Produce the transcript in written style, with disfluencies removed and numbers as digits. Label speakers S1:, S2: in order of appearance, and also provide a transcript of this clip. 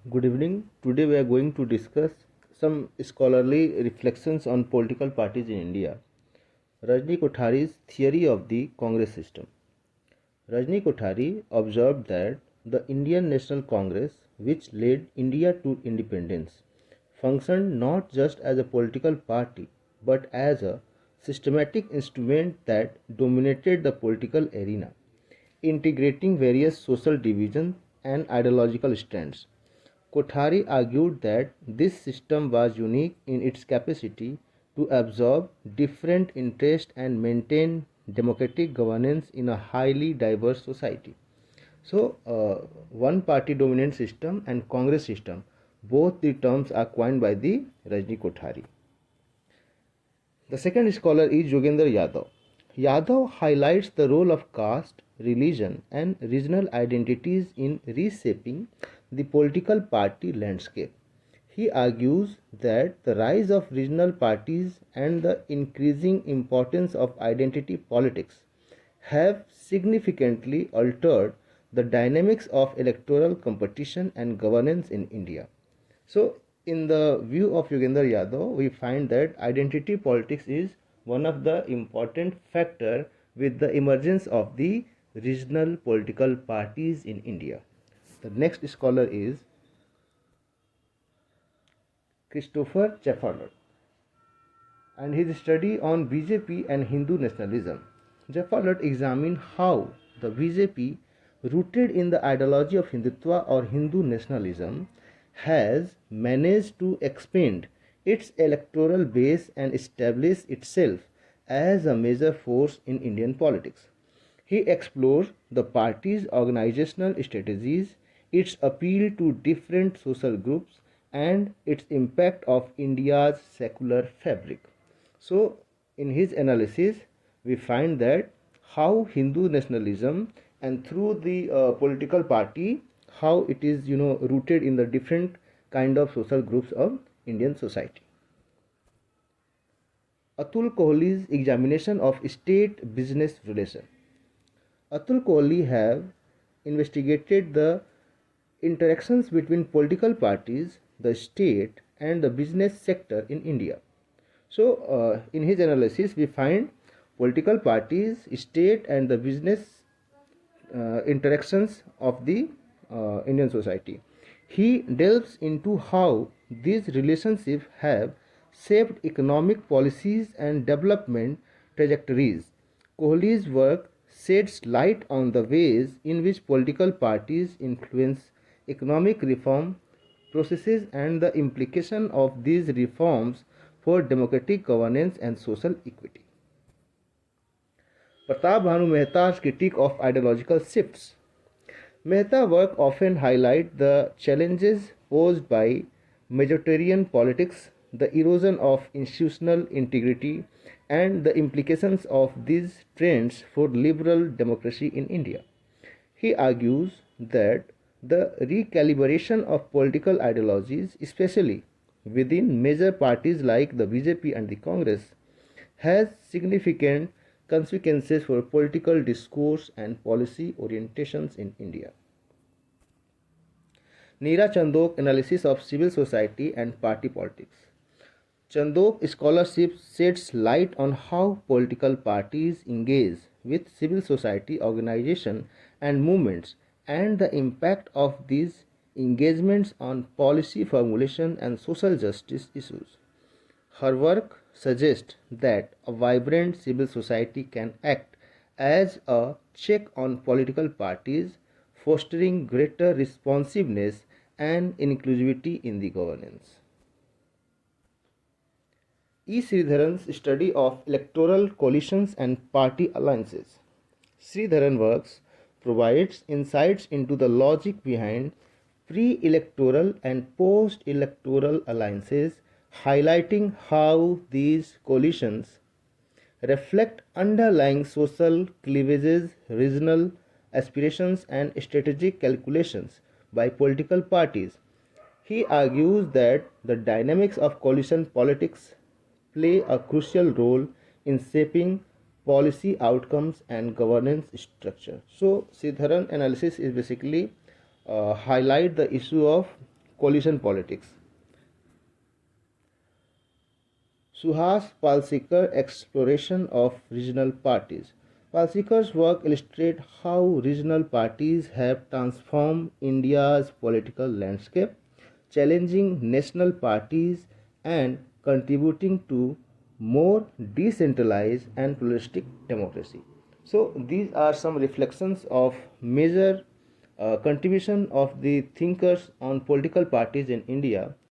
S1: Good evening. Today we are going to discuss some scholarly reflections on political parties in India. Rajni Kothari's theory of the Congress system. Rajni Kothari observed that the Indian National Congress, which led India to independence, functioned not just as a political party but as a systematic instrument that dominated the political arena, integrating various social divisions and ideological strands. Kothari argued that this system was unique in its capacity to absorb different interests and maintain democratic governance in a highly diverse society. So, one party dominant system and Congress system, both the terms are coined by the Rajni Kothari. The second scholar is Yogendra Yadav. Yadav highlights the role of caste, religion, and regional identities in reshaping the political party landscape. He argues that the rise of regional parties and the increasing importance of identity politics have significantly altered the dynamics of electoral competition and governance in India. So, in the view of Yogendra Yadav, we find that identity politics is one of the important factor with the emergence of the regional political parties in India. The next scholar is Christopher Jefferson and his study on BJP and Hindu nationalism. Jefferson examined how the BJP, rooted in the ideology of Hindutva or Hindu nationalism, has managed to expand its electoral base and establish itself as a major force in Indian politics. He explores the party's organizational strategies, its appeal to different social groups, and its impact of India's secular fabric. So, in his analysis, we find that how Hindu nationalism and through the political party, how it is rooted in the different kind of social groups of Indian society. Atul Kohli's examination of state-business relation. Atul Kohli have investigated the interactions between political parties, the state, and the business sector in India. So, in his analysis, we find political parties, state, and the business interactions of the Indian society. He delves into how these relationships have shaped economic policies and development trajectories. Kohli's work sheds light on the ways in which political parties influence economic reform processes and the implication of these reforms for democratic governance and social equity. Pratap Bhanu Mehta's critique of ideological shifts. Mehta's work often highlights the challenges posed by majoritarian politics, the erosion of institutional integrity, and the implications of these trends for liberal democracy in India. He argues that the recalibration of political ideologies, especially within major parties like the BJP and the Congress, has significant consequences for political discourse and policy orientations in India. Neera Chandok analysis of civil society and party politics. Chandok scholarship sheds light on how political parties engage with civil society organizations and movements and the impact of these engagements on policy formulation and social justice issues. Her work suggests that a vibrant civil society can act as a check on political parties, fostering greater responsiveness and inclusivity in the governance. E. Sridharan's study of electoral coalitions and party alliances. Sridharan works provides insights into the logic behind pre-electoral and post-electoral alliances, highlighting how these coalitions reflect underlying social cleavages, regional aspirations, and strategic calculations by political parties. He argues that the dynamics of coalition politics play a crucial role in shaping policy outcomes and governance structure. So, Sridharan analysis is basically highlight the issue of coalition politics. Suhas Palsikar exploration of regional parties. Palsikar's work illustrates how regional parties have transformed India's political landscape, challenging national parties and contributing to more decentralized and pluralistic democracy. So these are some reflections of major contribution of the thinkers on political parties in India.